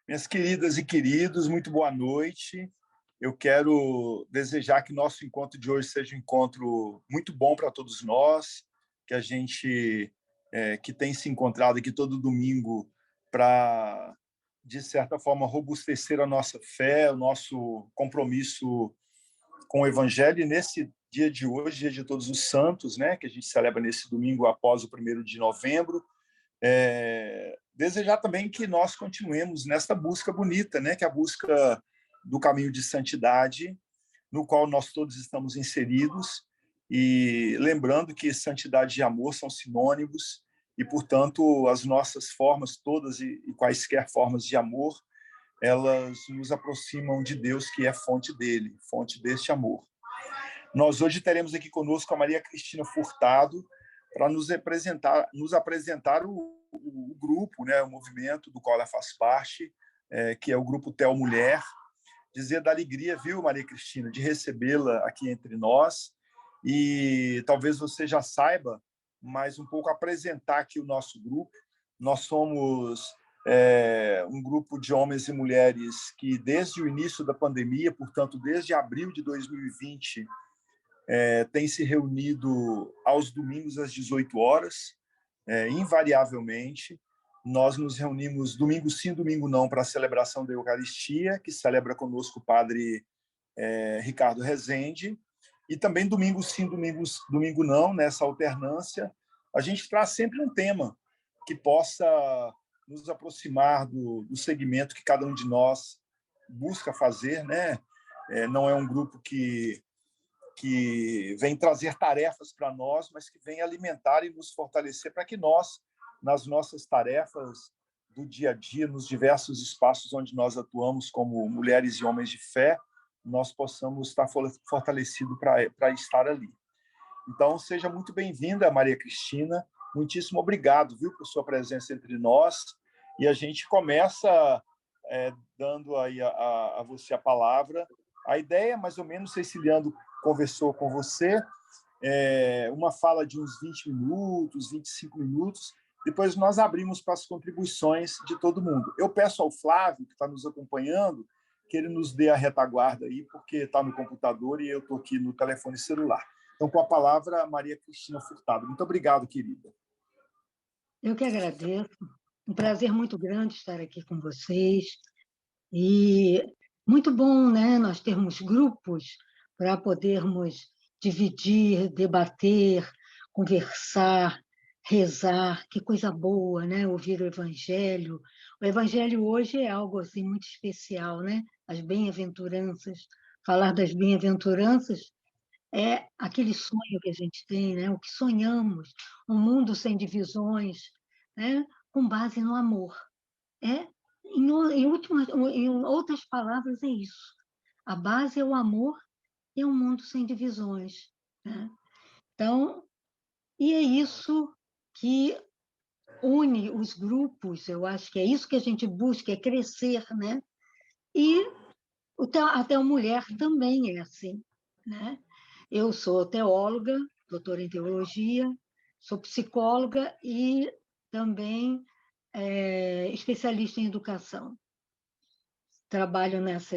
Minhas queridas e queridos, muito boa noite. Eu quero desejar que nosso encontro de hoje seja um encontro muito bom para todos nós, que a gente que tem se encontrado aqui todo domingo para, de certa forma, robustecer a nossa fé, o nosso compromisso com o Evangelho. E nesse dia de hoje, dia de Todos os Santos, né, que a gente celebra nesse domingo após o 1º de novembro, desejar também que nós continuemos nessa busca bonita, né, que é a busca do caminho de santidade, no qual nós todos estamos inseridos, e lembrando que santidade e amor são sinônimos, e, portanto, as nossas formas todas e quaisquer formas de amor, elas nos aproximam de Deus, que é fonte dele, fonte deste amor. Nós hoje teremos aqui conosco a Maria Cristina Furtado, para nos apresentar o grupo, né, o movimento do qual ela faz parte, que é o Grupo Theo Mulher. Dizer da alegria, viu, Maria Cristina, de recebê-la aqui entre nós. E talvez você já saiba, mas um pouco apresentar aqui o nosso grupo. Nós somos um grupo de homens e mulheres que, desde o início da pandemia, portanto, desde abril de 2020, tem se reunido aos domingos às 18 horas, invariavelmente. Nós nos reunimos domingo sim, domingo não, para a celebração da Eucaristia, que celebra conosco o padre Ricardo Rezende, e também domingo sim, domingo não, nessa alternância, a gente traz sempre um tema que possa nos aproximar do segmento que cada um de nós busca fazer, né? Não é um grupo que vem trazer tarefas para nós, mas que vem alimentar e nos fortalecer para que nós, nas nossas tarefas do dia a dia, nos diversos espaços onde nós atuamos como mulheres e homens de fé, nós possamos estar fortalecidos para estar ali. Então, seja muito bem-vinda, Maria Cristina. Muitíssimo obrigado, viu, por sua presença entre nós. E a gente começa dando aí a você a palavra. A ideia, mais ou menos, Ceciliano conversou com você, uma fala de uns 20 minutos, 25 minutos, depois nós abrimos para as contribuições de todo mundo. Eu peço ao Flávio, que está nos acompanhando, que ele nos dê a retaguarda aí, porque está no computador e eu estou aqui no telefone celular. Então, com a palavra, Maria Cristina Furtado. Muito obrigado, querida. Eu que agradeço. Um prazer muito grande estar aqui com vocês. E muito bom, né, nós termos grupos para podermos dividir, debater, conversar, rezar. Que coisa boa, né? Ouvir o Evangelho. O Evangelho hoje é algo assim muito especial, né? As bem-aventuranças. Falar das bem-aventuranças é aquele sonho que a gente tem, né? O que sonhamos, um mundo sem divisões, né? Com base no amor. Em outras palavras, é isso. A base é o amor e um mundo sem divisões, né? Então, e é isso que une os grupos, eu acho que é isso que a gente busca, é crescer, né? E até a mulher também é assim, né? Eu sou teóloga, doutora em teologia, sou psicóloga e também especialista em educação.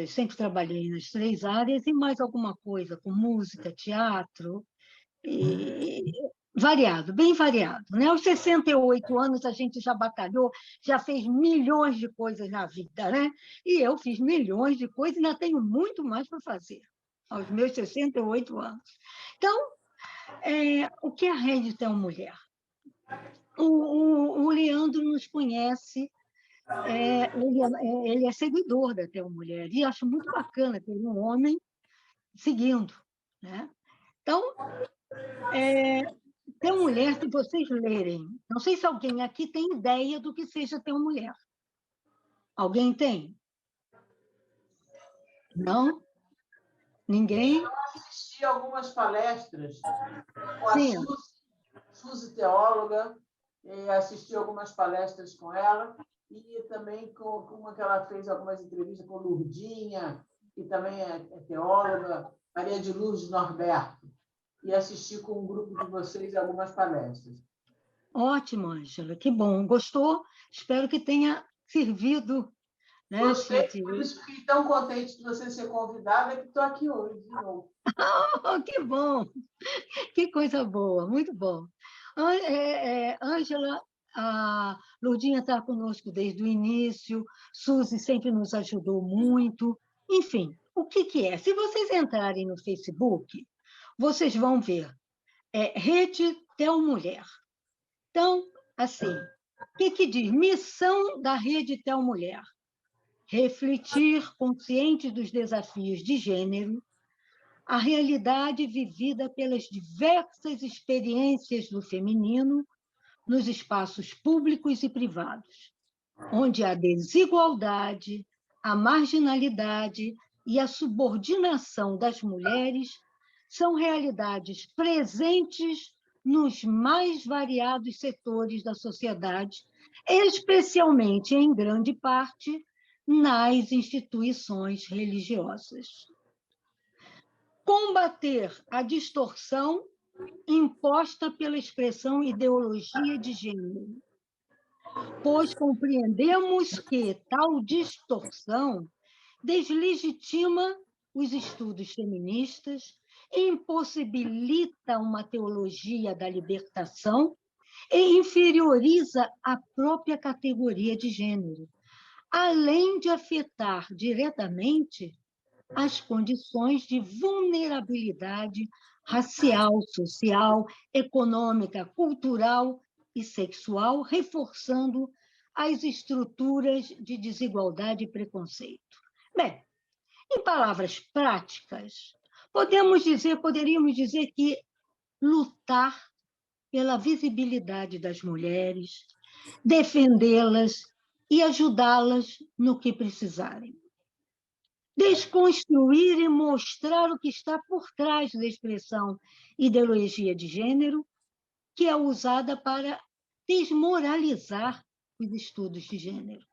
Sempre trabalhei nas 3 áreas e mais alguma coisa, com música, teatro, e variado, bem variado, né? Aos 68 anos a gente já batalhou, já fez milhões de coisas na vida, né? E eu fiz milhões de coisas e ainda tenho muito mais para fazer, aos meus 68 anos. Então, o que é a Rede Theo Mulher? O Leandro nos conhece, ele é seguidor da Theo Mulher, e acho muito bacana ter um homem seguindo, né? Então, Theo Mulher, se vocês lerem, não sei se alguém aqui tem ideia do que seja Theo Mulher. Alguém tem? Não? Ninguém? Eu assisti algumas palestras com a Sim. Suzy teóloga, assisti algumas palestras com ela, e também com uma que ela fez algumas entrevistas com Lurdinha, que também é teóloga, Maria de Lourdes Norberto, e assisti com um grupo de vocês algumas palestras. Ótimo, Ângela, que bom. Gostou? Espero que tenha servido né, Gostei, Titi? por isso fiquei tão contente de você ser convidada que estou aqui hoje de novo. Oh, que bom! Que coisa boa, muito bom. Ângela, a Lourdinha está conosco desde o início, Suzy sempre nos ajudou muito. Enfim, o que que é? Se vocês entrarem no Facebook, vocês vão ver, Rede Tel Mulher. Então, assim, o que que diz? Missão da Rede Tel Mulher: refletir consciente dos desafios de gênero, a realidade vivida pelas diversas experiências do feminino nos espaços públicos e privados, onde a desigualdade, a marginalidade e a subordinação das mulheres são realidades presentes nos mais variados setores da sociedade, especialmente, em grande parte, nas instituições religiosas. Combater a distorção imposta pela expressão ideologia de gênero, pois compreendemos que tal distorção deslegitima os estudos feministas, impossibilita uma teologia da libertação e inferioriza a própria categoria de gênero, além de afetar diretamente as condições de vulnerabilidade racial, social, econômica, cultural e sexual, reforçando as estruturas de desigualdade e preconceito. Bem, em palavras práticas, poderíamos dizer que lutar pela visibilidade das mulheres, defendê-las e ajudá-las no que precisarem. Desconstruir e mostrar o que está por trás da expressão ideologia de gênero, que é usada para desmoralizar os estudos de gênero.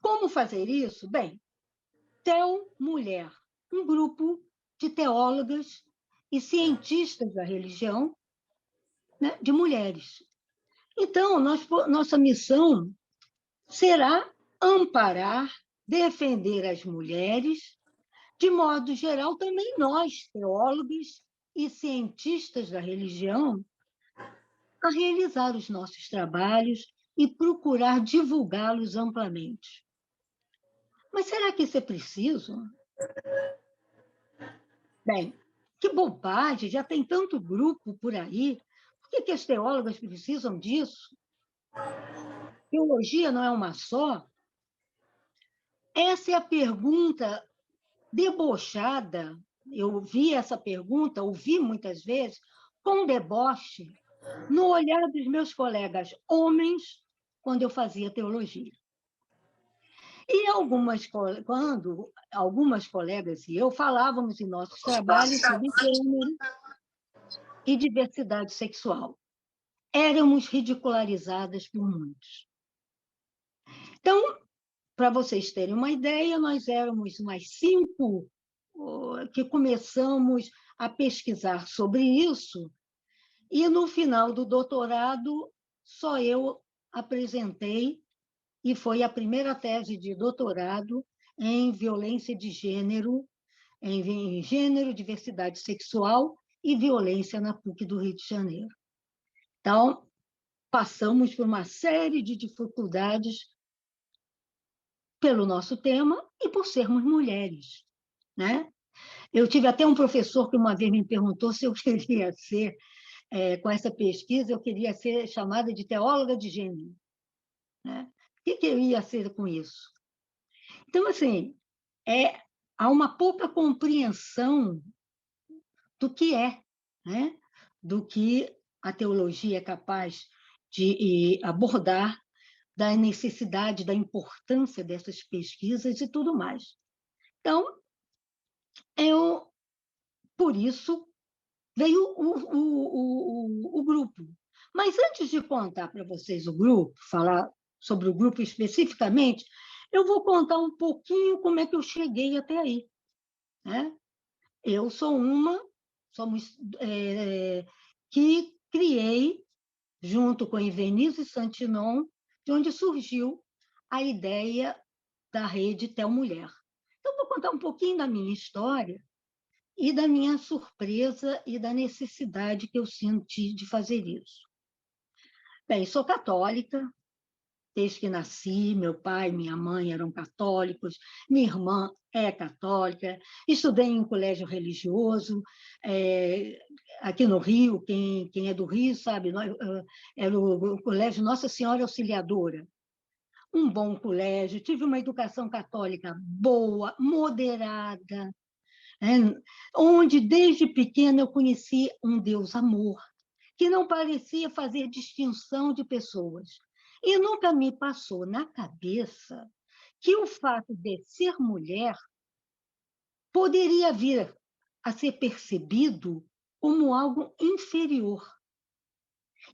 Como fazer isso? Bem, Tel Mulher, um grupo de teólogas e cientistas da religião, né, de mulheres. Então, nossa missão será amparar, defender as mulheres, de modo geral, também nós, teólogos e cientistas da religião, a realizar os nossos trabalhos e procurar divulgá-los amplamente. Mas será que isso é preciso? Bem, que bobagem, já tem tanto grupo por aí. Por que as teólogas precisam disso? Teologia não é uma só? Essa é a pergunta debochada. Eu ouvi essa pergunta, ouvi muitas vezes, com deboche, no olhar dos meus colegas homens, quando eu fazia teologia. E quando algumas colegas e eu falávamos em nossos trabalhos sobre gênero e diversidade sexual, éramos ridicularizadas por muitos. Então, para vocês terem uma ideia, nós éramos umas 5 que começamos a pesquisar sobre isso, e no final do doutorado, só eu apresentei, e foi a primeira tese de doutorado em violência de gênero, em gênero, diversidade sexual e violência na PUC do Rio de Janeiro. Então, passamos por uma série de dificuldades pelo nosso tema e por sermos mulheres, né? Eu tive até um professor que uma vez me perguntou se eu queria ser, com essa pesquisa, eu queria ser chamada de teóloga de gênero, né? O que eu ia ser com isso? Então, assim, há uma pouca compreensão do que é, né? Do que a teologia é capaz de abordar, da necessidade, da importância dessas pesquisas e tudo mais. Então, por isso, veio o grupo. Mas antes de contar para vocês o grupo, falar sobre o grupo especificamente, eu vou contar um pouquinho como é que eu cheguei até aí, né? Eu somos que criei, junto com Ivenise Santinon, de onde surgiu a ideia da rede Tel Mulher. Então, vou contar um pouquinho da minha história e da minha surpresa e da necessidade que eu senti de fazer isso. Bem, sou católica, desde que nasci, meu pai e minha mãe eram católicos, minha irmã é católica, estudei em um colégio religioso, aqui no Rio, quem é do Rio sabe, era o Colégio Nossa Senhora Auxiliadora, um bom colégio, tive uma educação católica boa, moderada, onde desde pequena eu conheci um Deus amor, que não parecia fazer distinção de pessoas. E nunca me passou na cabeça que o fato de ser mulher poderia vir a ser percebido como algo inferior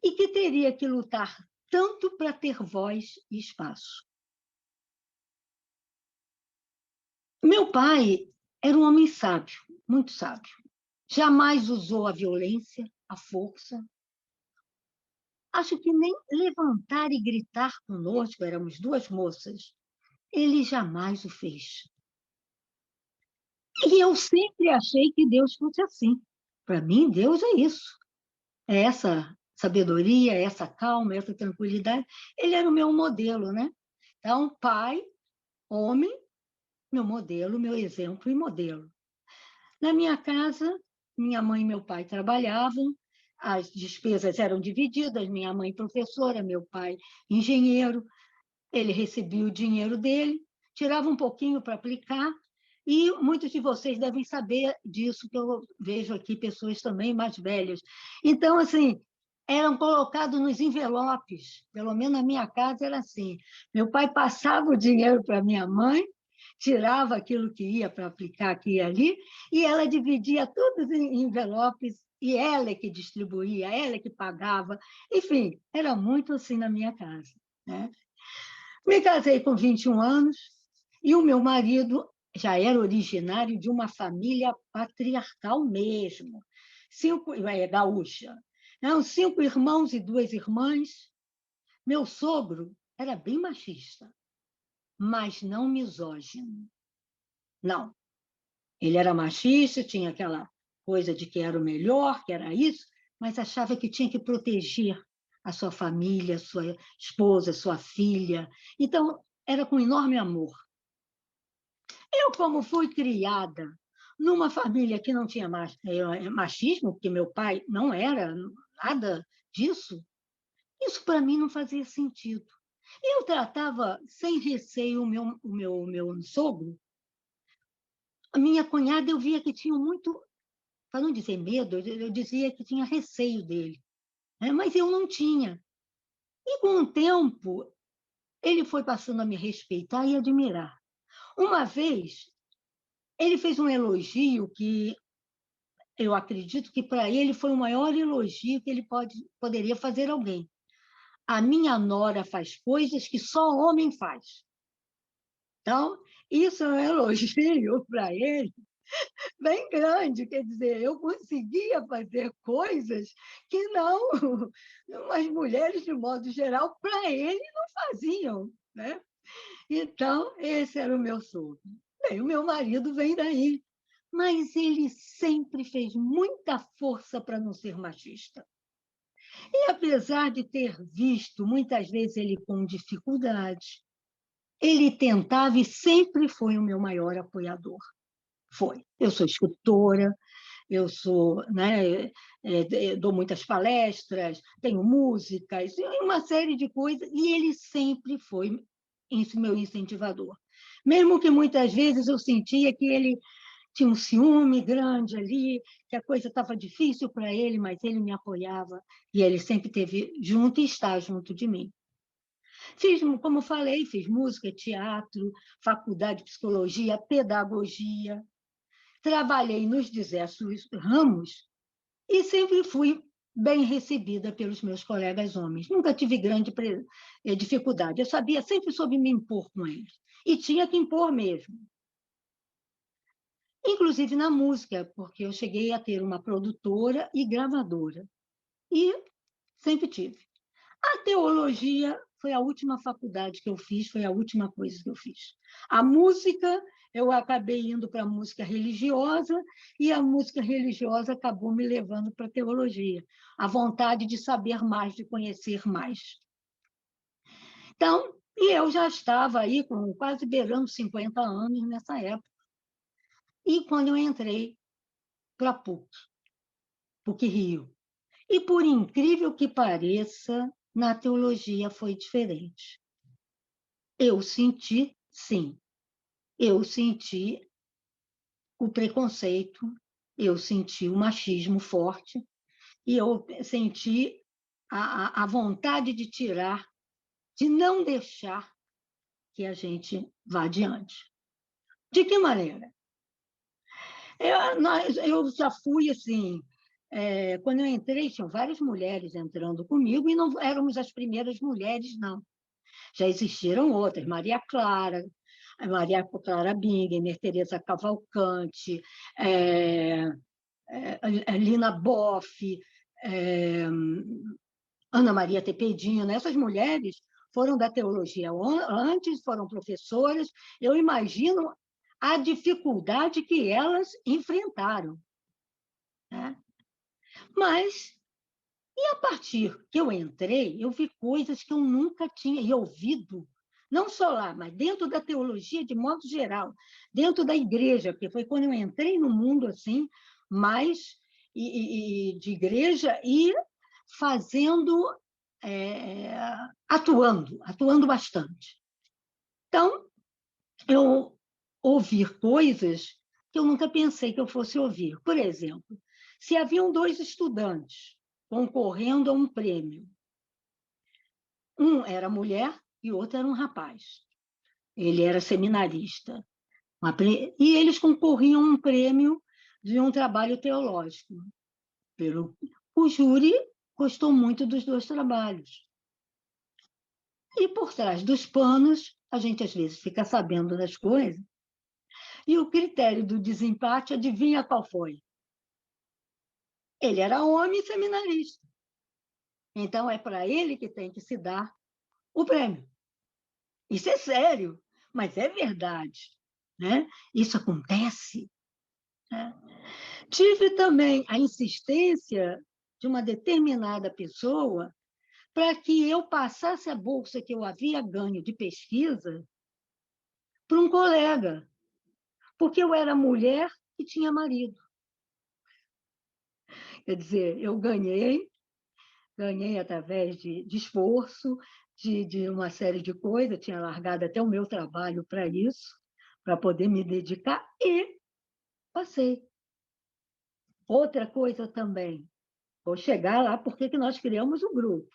e que teria que lutar tanto para ter voz e espaço. Meu pai era um homem sábio, muito sábio. Jamais usou a violência, a força. Acho que nem levantar e gritar conosco, éramos duas moças, ele jamais o fez. E eu sempre achei que Deus fosse assim. Para mim, Deus é isso. É essa sabedoria, essa calma, essa tranquilidade. Ele era o meu modelo, né? Então, pai, homem, meu modelo, meu exemplo e modelo. Na minha casa, minha mãe e meu pai trabalhavam, as despesas eram divididas, minha mãe professora, meu pai engenheiro, ele recebia o dinheiro dele, tirava um pouquinho para aplicar, e muitos de vocês devem saber disso, que eu vejo aqui pessoas também mais velhas. Então, assim, eram colocados nos envelopes, pelo menos na minha casa era assim. Meu pai passava o dinheiro para minha mãe, tirava aquilo que ia para aplicar aqui e ali, e ela dividia todos em envelopes, e ela é que distribuía, ela é que pagava. Enfim, era muito assim na minha casa, né? Me casei com 21 anos e o meu marido já era originário de uma família patriarcal mesmo, gaúcha. Eram 5 irmãos e 2 irmãs. Meu sogro era bem machista, mas não misógino. Não. Ele era machista, tinha aquela coisa de que era o melhor, que era isso, mas achava que tinha que proteger a sua família, a sua esposa, a sua filha. Então, era com enorme amor. Eu, como fui criada numa família que não tinha machismo, porque meu pai não era nada disso, isso para mim não fazia sentido. Eu tratava sem receio o meu sogro. A minha cunhada, eu via que tinha muito, para não dizer medo, eu dizia que tinha receio dele, né? Mas eu não tinha. E com o tempo, ele foi passando a me respeitar e admirar. Uma vez, ele fez um elogio que eu acredito que para ele foi o maior elogio que ele poderia fazer a alguém. A minha nora faz coisas que só homem faz. Então, isso é um elogio para ele bem grande, quer dizer, eu conseguia fazer coisas que não, as mulheres, de modo geral, para ele não faziam, né? Então, esse era o meu sogro. Bem, o meu marido vem daí, mas ele sempre fez muita força para não ser machista. E apesar de ter visto muitas vezes ele com dificuldade, ele tentava e sempre foi o meu maior apoiador. Foi. Eu sou escritora, eu sou, né, dou muitas palestras, tenho músicas, uma série de coisas, e ele sempre foi meu incentivador. Mesmo que muitas vezes eu sentia que ele tinha um ciúme grande ali, que a coisa estava difícil para ele, mas ele me apoiava, e ele sempre esteve junto e está junto de mim. Fiz, como falei, fiz música, teatro, faculdade de psicologia, pedagogia, trabalhei nos diversos ramos e sempre fui bem recebida pelos meus colegas homens. Nunca tive grande dificuldade. Eu sempre soube me impor com eles. E tinha que impor mesmo. Inclusive na música, porque eu cheguei a ter uma produtora e gravadora. E sempre tive. A teologia foi a última faculdade que eu fiz, foi a última coisa que eu fiz. A música, eu acabei indo para a música religiosa, e a música religiosa acabou me levando para a teologia, a vontade de saber mais, de conhecer mais. Então, e eu já estava aí com quase beirando 50 anos nessa época. E quando eu entrei para a PUC Rio. E, por incrível que pareça, na teologia foi diferente. Eu senti, sim, eu senti o preconceito, eu senti o machismo forte, e eu senti a vontade de tirar, de não deixar que a gente vá adiante. De que maneira? Eu já fui assim. Quando eu entrei, tinham várias mulheres entrando comigo, e não éramos as primeiras mulheres, não. Já existiram outras, Maria Clara Bingemer, Teresa Cavalcante, Lina Boff, Ana Maria Tepedino. Essas mulheres foram da teologia antes, foram professoras. Eu imagino a dificuldade que elas enfrentaram, né? Mas, e a partir que eu entrei, eu vi coisas que eu nunca tinha ouvido, não só lá, mas dentro da teologia de modo geral, dentro da igreja, porque foi quando eu entrei no mundo assim, mais de igreja, e fazendo, atuando bastante. Então, eu ouvi coisas que eu nunca pensei que eu fosse ouvir. Por exemplo, se haviam 2 estudantes concorrendo a um prêmio, um era mulher e o outro era um rapaz. Ele era seminarista. E eles concorriam a um prêmio de um trabalho teológico. O júri gostou muito dos 2 trabalhos. E por trás dos panos, a gente às vezes fica sabendo das coisas. E o critério do desempate, adivinha qual foi? Ele era homem e seminarista. Então, é para ele que tem que se dar o prêmio. Isso é sério, mas é verdade, né? Isso acontece, né? Tive também a insistência de uma determinada pessoa para que eu passasse a bolsa que eu havia ganho de pesquisa para um colega, porque eu era mulher e tinha marido. Quer dizer, eu ganhei através de esforço, de uma série de coisas, tinha largado até o meu trabalho para isso, para poder me dedicar, e passei. Outra coisa também, vou chegar lá porque que nós criamos um grupo.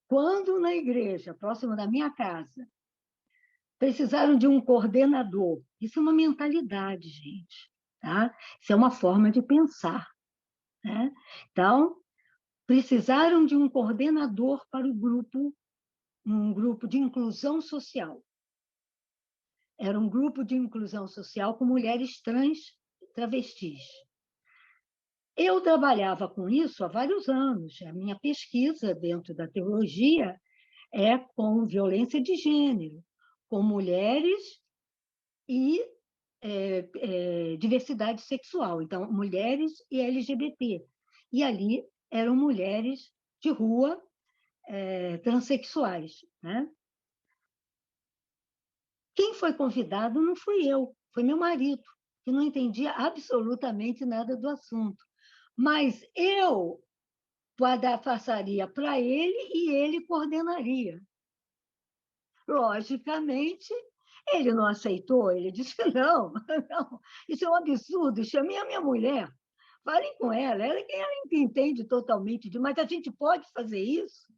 Quando na igreja, próximo da minha casa, precisaram de um coordenador, isso é uma mentalidade, gente, tá? Isso é uma forma de pensar, né? Então, precisaram de um coordenador para o grupo, um grupo de inclusão social. Era um grupo de inclusão social com mulheres trans, travestis. Eu trabalhava com isso há vários anos. A minha pesquisa dentro da teologia é com violência de gênero, com mulheres e diversidade sexual. Então, mulheres e LGBT. E ali eram mulheres de rua, transexuais, né? Quem foi convidado não fui eu, foi meu marido, que não entendia absolutamente nada do assunto. Mas eu passaria para ele e ele coordenaria. Logicamente, ele não aceitou, ele disse: não, não, isso é um absurdo, chamei a minha mulher, falem com ela é quem ela entende totalmente, mas a gente pode fazer isso?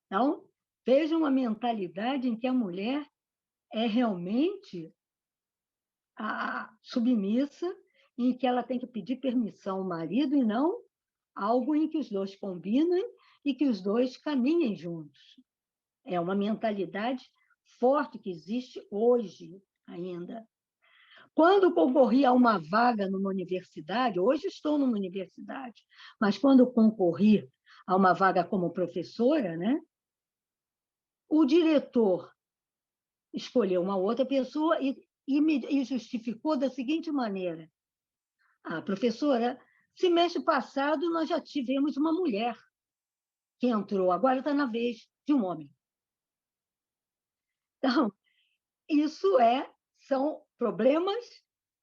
Então, vejam a mentalidade em que a mulher é realmente submissa, em que ela tem que pedir permissão ao marido e não algo em que os dois combinem e que os dois caminhem juntos. É uma mentalidade forte que existe hoje ainda. Quando concorri a uma vaga numa universidade, hoje estou numa universidade, mas quando concorri a uma vaga como professora, né, o diretor escolheu uma outra pessoa e justificou da seguinte maneira: professora, semestre passado nós já tivemos uma mulher que entrou, agora está na vez de um homem. Então, isso são problemas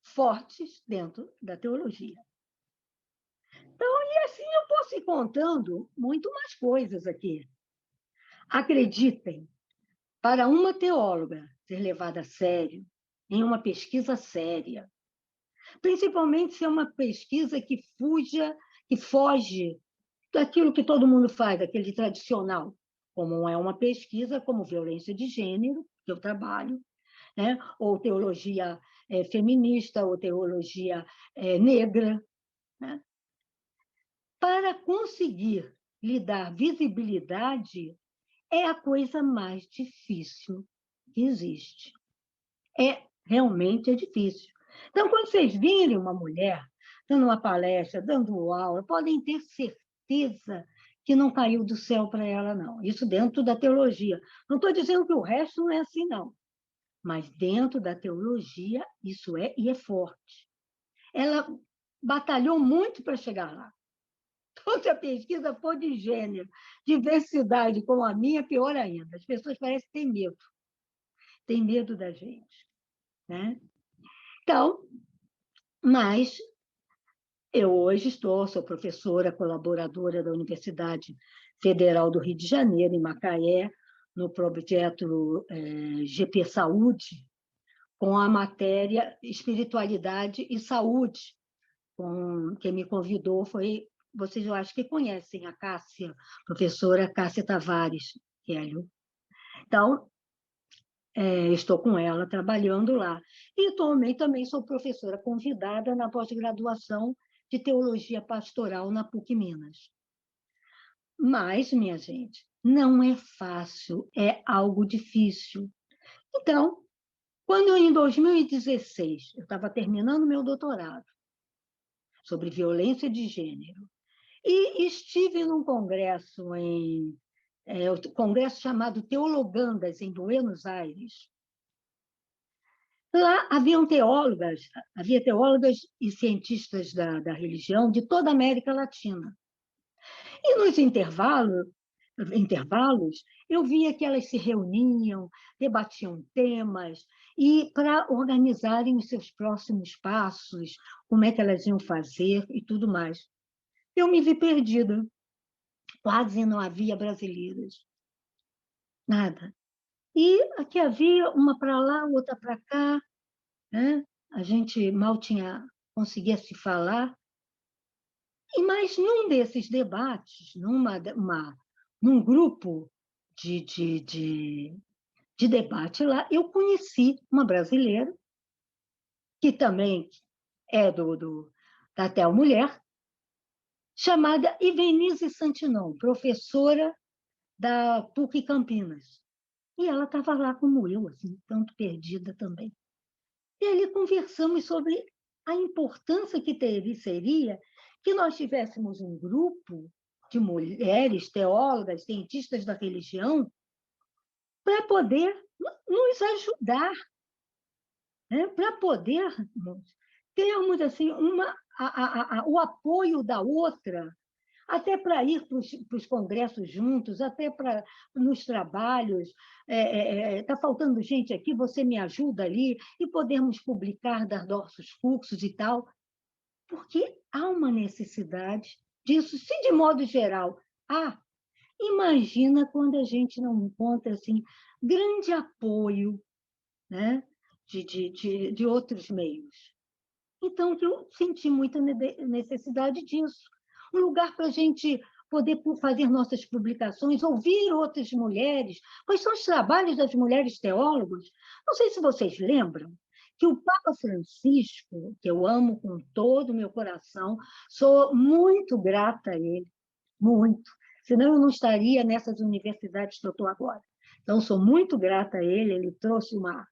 fortes dentro da teologia. Então, e assim eu posso ir contando muito mais coisas aqui. Acreditem, para uma teóloga ser levada a sério, em uma pesquisa séria, principalmente se é uma pesquisa que foge daquilo que todo mundo faz, aquele tradicional, como é uma pesquisa como violência de gênero, que eu trabalho, né? Ou teologia feminista, ou teologia negra, né? Para conseguir lhe dar visibilidade, é a coisa mais difícil que existe. Realmente é difícil. Então, quando vocês virem uma mulher dando uma palestra, dando aula, podem ter certeza que não caiu do céu para ela, não. Isso dentro da teologia. Não estou dizendo que o resto não é assim, não. Mas dentro da teologia, isso e é forte. Ela batalhou muito para chegar lá. Então, se a pesquisa for de gênero, diversidade como a minha, pior ainda. As pessoas parecem ter medo. Tem medo da gente, né? Então, mas eu hoje sou professora colaboradora da Universidade Federal do Rio de Janeiro, em Macaé, no projeto GP Saúde, com a matéria Espiritualidade e Saúde. Quem me convidou foi, vocês eu acho que conhecem, a Cássia, professora Cássia Tavares Hélio. Então, estou com ela trabalhando lá. E também sou professora convidada na pós-graduação de Teologia Pastoral na PUC Minas. Mas, minha gente, não é fácil, é algo difícil. Então, quando em 2016 eu estava terminando meu doutorado sobre violência de gênero e estive num congresso o congresso chamado Teologandas, em Buenos Aires. Lá havia teólogas e cientistas da religião de toda a América Latina. E nos intervalos, eu via que elas se reuniam, debatiam temas, e para organizarem os seus próximos passos, como é que elas iam fazer e tudo mais. Eu me vi perdida. Quase não havia brasileiras. Nada. E aqui havia uma para lá, outra para cá, né? A gente mal conseguia se falar. Mas num desses debates, num grupo de debate lá, eu conheci uma brasileira, que também é da Tel Mulher, chamada Ivenise Santinon, professora da PUC Campinas. E ela estava lá como eu, assim, tanto perdida também. E ali conversamos sobre a importância que seria que nós tivéssemos um grupo de mulheres teólogas, cientistas da religião, para poder nos ajudar, né? Para podermos termos assim, o apoio da outra, até para ir para os congressos juntos, até para nos trabalhos. Está faltando gente aqui, você me ajuda ali, e podermos publicar, dar nossos cursos e tal, porque há uma necessidade disso, se de modo geral há. Imagina quando a gente não encontra assim, grande apoio, né, de outros meios. Então, eu senti muita necessidade disso. Um lugar para a gente poder fazer nossas publicações, ouvir outras mulheres, quais são os trabalhos das mulheres teólogas. Não sei se vocês lembram que o Papa Francisco, que eu amo com todo o meu coração, sou muito grata a ele, muito. Senão eu não estaria nessas universidades que eu estou agora. Então, sou muito grata a ele, ele trouxe uma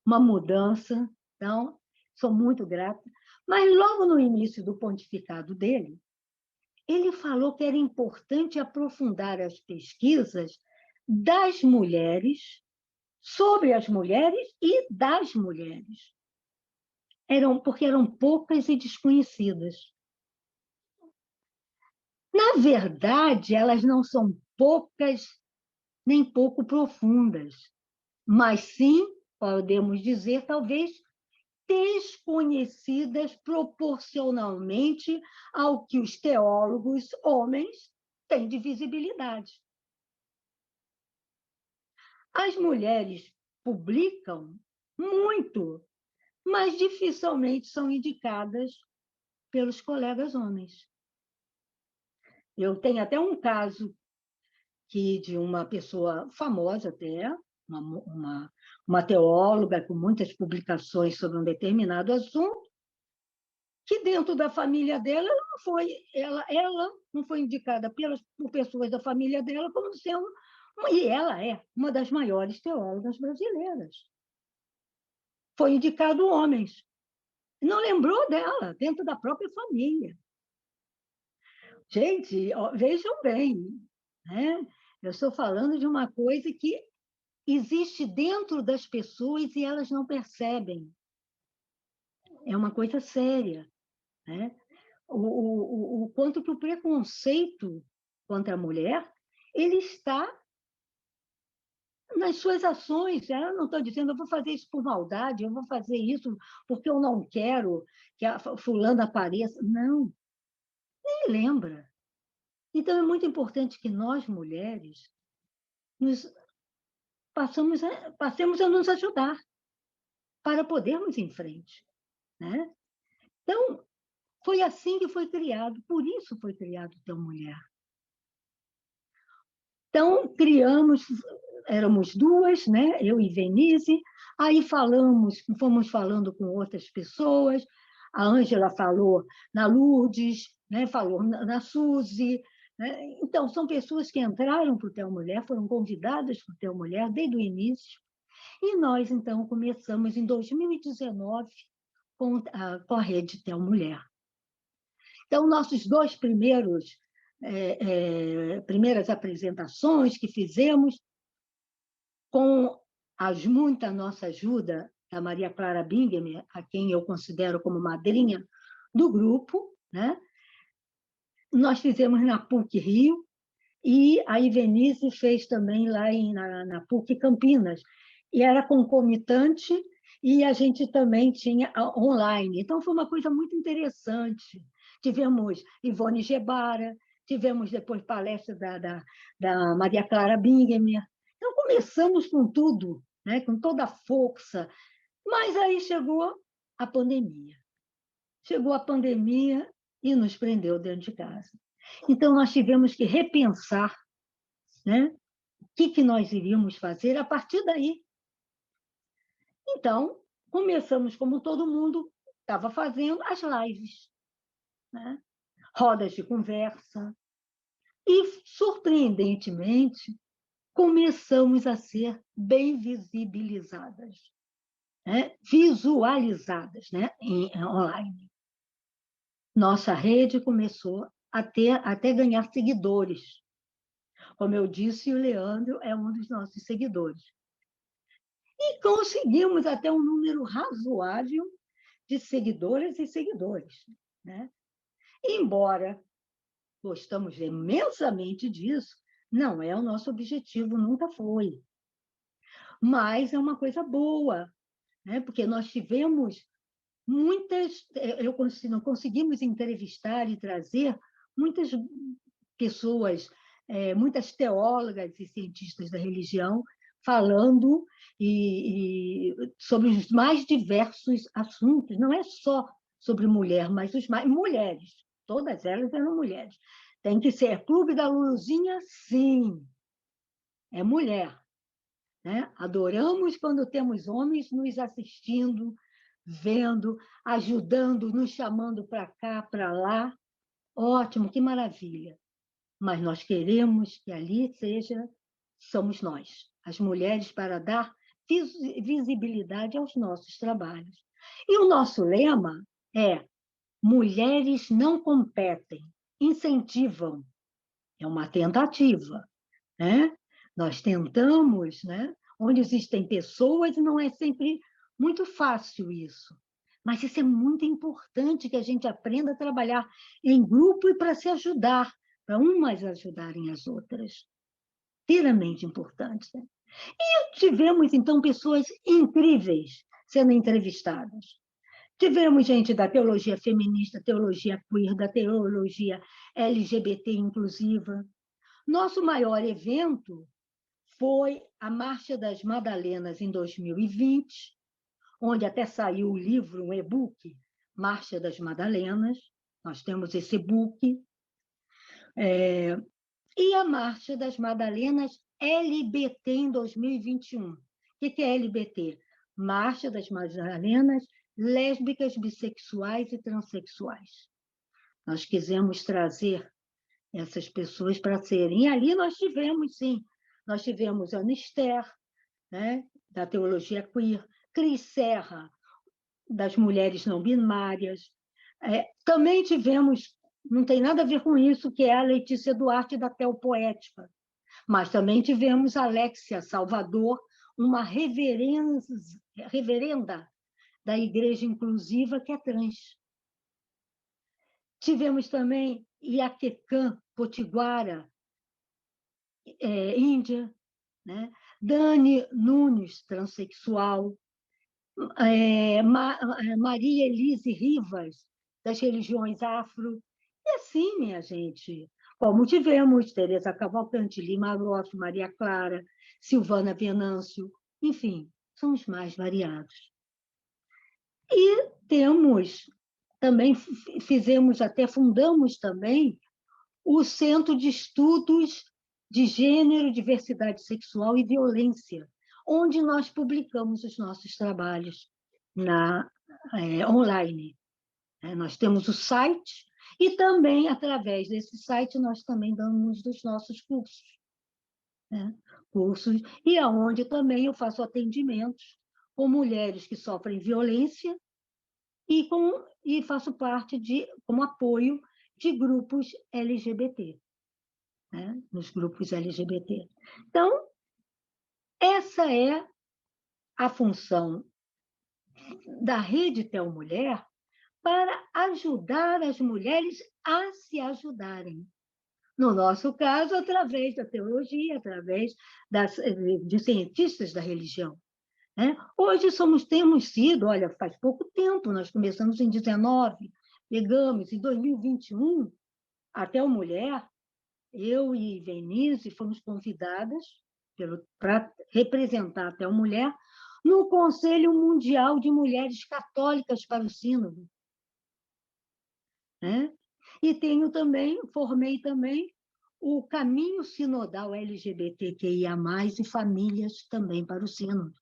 mudança, então, sou muito grata. Mas logo no início do pontificado dele, ele falou que era importante aprofundar as pesquisas das mulheres, sobre as mulheres e das mulheres. Porque eram poucas e desconhecidas. Na verdade, elas não são poucas nem pouco profundas, mas sim, podemos dizer, talvez, desconhecidas proporcionalmente ao que os teólogos homens têm de visibilidade. As mulheres publicam muito, mas dificilmente são indicadas pelos colegas homens. Eu tenho até um caso de uma pessoa famosa até, uma teóloga com muitas publicações sobre um determinado assunto, que dentro da família dela ela não foi indicada por pessoas da família dela como sendo, e ela é uma das maiores teólogas brasileiras. Foi indicado homens. Não lembrou dela dentro da própria família. Gente, vejam bem, né? Eu estou falando de uma coisa que existe dentro das pessoas e elas não percebem. É uma coisa séria, né? O quanto que o preconceito contra a mulher ele está nas suas ações. Eu não estou dizendo eu vou fazer isso por maldade, eu vou fazer isso porque eu não quero que a fulana apareça. Não, nem lembra. Então, é muito importante que nós, mulheres, passemos a nos ajudar para podermos ir em frente, né? Então, foi assim que foi criado, por isso foi criado o Teu Mulher. Então, éramos duas, né? Eu e Venice, aí fomos falando com outras pessoas, a Ângela falou na Lourdes, né? Falou na Suzy, né? Então, são pessoas que entraram para o Teu Mulher, foram convidadas para o Teu Mulher desde o início, e nós, então, começamos em 2019 com a rede Teu Mulher. Então, nossos dois primeiras apresentações que fizemos, com muita nossa ajuda da Maria Clara Bingham, a quem eu considero como madrinha do grupo, né? Nós fizemos na PUC Rio, e a Ivenice fez também lá na PUC Campinas, e era concomitante, e a gente também tinha online. Então, foi uma coisa muito interessante. Tivemos Ivone Gebara, tivemos depois palestra da Maria Clara Bingham. Então, começamos com tudo, né? Com toda a força, mas aí chegou a pandemia. Chegou a pandemia e nos prendeu dentro de casa. Então, nós tivemos que repensar, né? O que nós iríamos fazer a partir daí. Então, começamos, como todo mundo estava fazendo, as lives, né? Rodas de conversa. E, surpreendentemente, começamos a ser bem visibilizadas, né? Visualizadas, né? Online. Nossa rede começou a até ganhar seguidores. Como eu disse, o Leandro é um dos nossos seguidores. E conseguimos até um número razoável de seguidoras e seguidores, né? Embora gostamos imensamente disso, não é o nosso objetivo, nunca foi. Mas é uma coisa boa, né? Porque nós tivemos conseguimos entrevistar e trazer muitas pessoas, muitas teólogas e cientistas da religião, falando sobre os mais diversos assuntos. Não é só sobre mulher, mas mulheres. Todas elas eram mulheres. Tem que ser Clube da Luluzinha, sim. É mulher, né? Adoramos quando temos homens nos assistindo, vendo, ajudando, nos chamando para cá, para lá. Ótimo, que maravilha. Mas nós queremos que ali somos nós, as mulheres, para dar visibilidade aos nossos trabalhos. E o nosso lema é: mulheres não competem, incentivam. É uma tentativa, né? Nós tentamos, né? Onde existem pessoas, não é sempre muito fácil isso. Mas isso é muito importante que a gente aprenda a trabalhar em grupo e para se ajudar, para umas ajudarem as outras. Inteiramente importante. Né? E tivemos, então, pessoas incríveis sendo entrevistadas. Tivemos gente da teologia feminista, teologia queer, da teologia LGBT inclusiva. Nosso maior evento foi a Marcha das Madalenas em 2020, onde até saiu o livro, um e-book, Marcha das Madalenas. Nós temos esse e-book. E a Marcha das Madalenas LBT em 2021. O que é LBT? Marcha das Madalenas Lésbicas, Bissexuais e Transsexuais. Nós quisemos trazer essas pessoas para serem. E ali nós tivemos, sim, nós tivemos Ana Esther, né, da teologia queer, Cris Serra, das mulheres não binárias. Também tivemos, não tem nada a ver com isso, que é a Letícia Duarte, da Teopoética, mas também tivemos a Alexia Salvador, uma reverenda da Igreja Inclusiva, que é trans. Tivemos também Iaquecã Potiguara, Índia, né? Dani Nunes, transexual, Maria Elise Rivas, das religiões afro. E assim, minha gente, como tivemos Tereza Cavalcante, Lima Groff, Maria Clara, Silvana Venâncio, enfim, são os mais variados. E temos também, fundamos também o Centro de Estudos de Gênero, Diversidade Sexual e Violência, onde nós publicamos os nossos trabalhos online. Nós temos o site e também, através desse site, nós também damos os nossos cursos. Cursos, e aonde também eu faço atendimentos com mulheres que sofrem violência e faço parte como apoio de grupos LGBT, né? Nos grupos LGBT. Então, essa é a função da Rede Tel Mulher para ajudar as mulheres a se ajudarem. No nosso caso, através da teologia, através de cientistas da religião. Hoje temos sido, olha, faz pouco tempo, nós começamos em 19, pegamos em 2021, a Tel Mulher, eu e Denise fomos convidadas para representar a Tel Mulher no Conselho Mundial de Mulheres Católicas para o Sínodo. E formei também o Caminho Sinodal LGBTQIA+, e Famílias também para o Sínodo.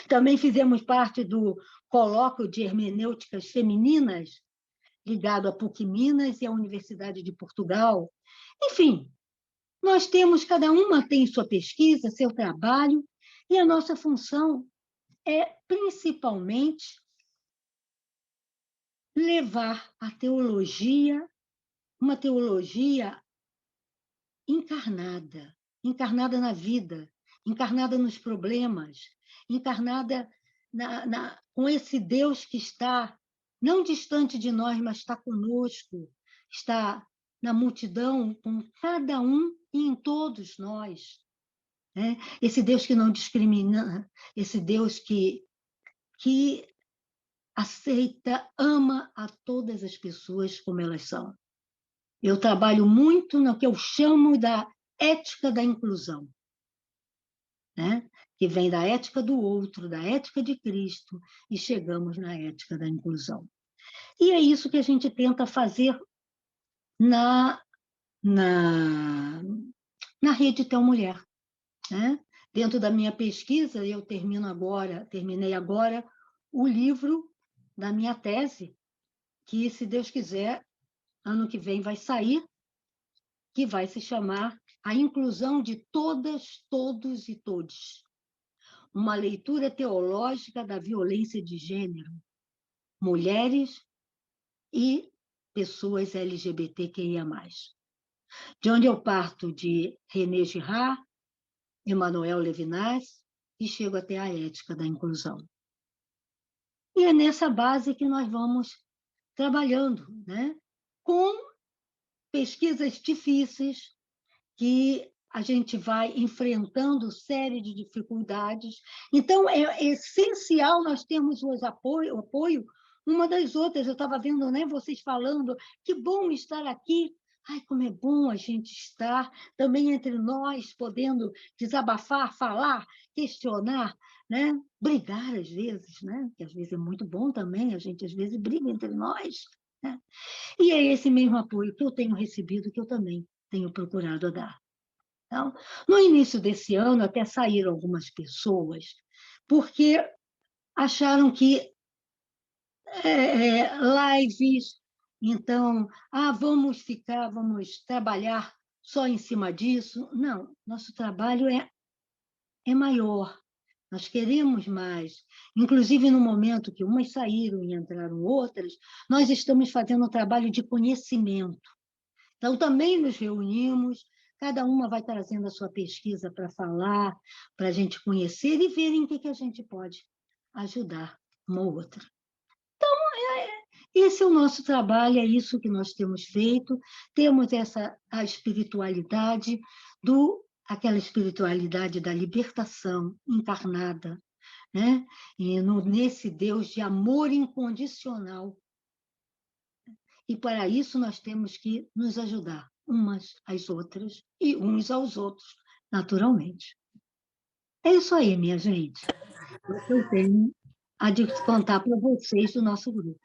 Também fizemos parte do Colóquio de Hermenêuticas Femininas, ligado à PUC Minas e à Universidade de Portugal. Enfim, cada uma tem sua pesquisa, seu trabalho, e a nossa função é, principalmente, levar a teologia, uma teologia encarnada na vida, encarnada nos problemas, encarnada com esse Deus que está não distante de nós, mas está conosco, está na multidão, com cada um e em todos nós. Esse Deus que não discrimina, esse Deus que aceita, ama a todas as pessoas como elas são. Eu trabalho muito no que eu chamo da ética da inclusão, que vem da ética do outro, da ética de Cristo, e chegamos na ética da inclusão. E é isso que a gente tenta fazer na Rede Tel Mulher. Dentro da minha pesquisa, eu terminei agora o livro da minha tese, que, se Deus quiser, ano que vem vai sair, que vai se chamar A Inclusão de Todas, Todos e Todes. Uma leitura teológica da violência de gênero, mulheres e pessoas LGBTQIA+. de onde eu parto de René Girard, Emmanuel Levinas, e chego até a ética da inclusão. E é nessa base que nós vamos trabalhando, né? Com pesquisas difíceis, que a gente vai enfrentando série de dificuldades. Então, é essencial nós termos o apoio uma das outras. Eu estava vendo, né, vocês falando, que bom estar aqui. Ai, como é bom a gente estar também entre nós, podendo desabafar, falar, questionar, né? Brigar às vezes, né? Que às vezes é muito bom também, a gente às vezes briga entre nós, né? E é esse mesmo apoio que eu tenho recebido, que eu também tenho procurado dar. Então, no início desse ano, até saíram algumas pessoas, porque acharam que lives, então, vamos trabalhar só em cima disso. Não, nosso trabalho é maior, nós queremos mais. Inclusive, no momento que umas saíram e entraram outras, nós estamos fazendo um trabalho de conhecimento. Então, também nos reunimos, cada uma vai trazendo a sua pesquisa para falar, para a gente conhecer e ver em que a gente pode ajudar uma ou outra. Então, esse é o nosso trabalho, é isso que nós temos feito. Temos a espiritualidade, aquela espiritualidade da libertação encarnada, né? E nesse Deus de amor incondicional. E para isso nós temos que nos ajudar umas às outras e uns aos outros, naturalmente. É isso aí, minha gente. Eu tenho a de contar para vocês do nosso grupo.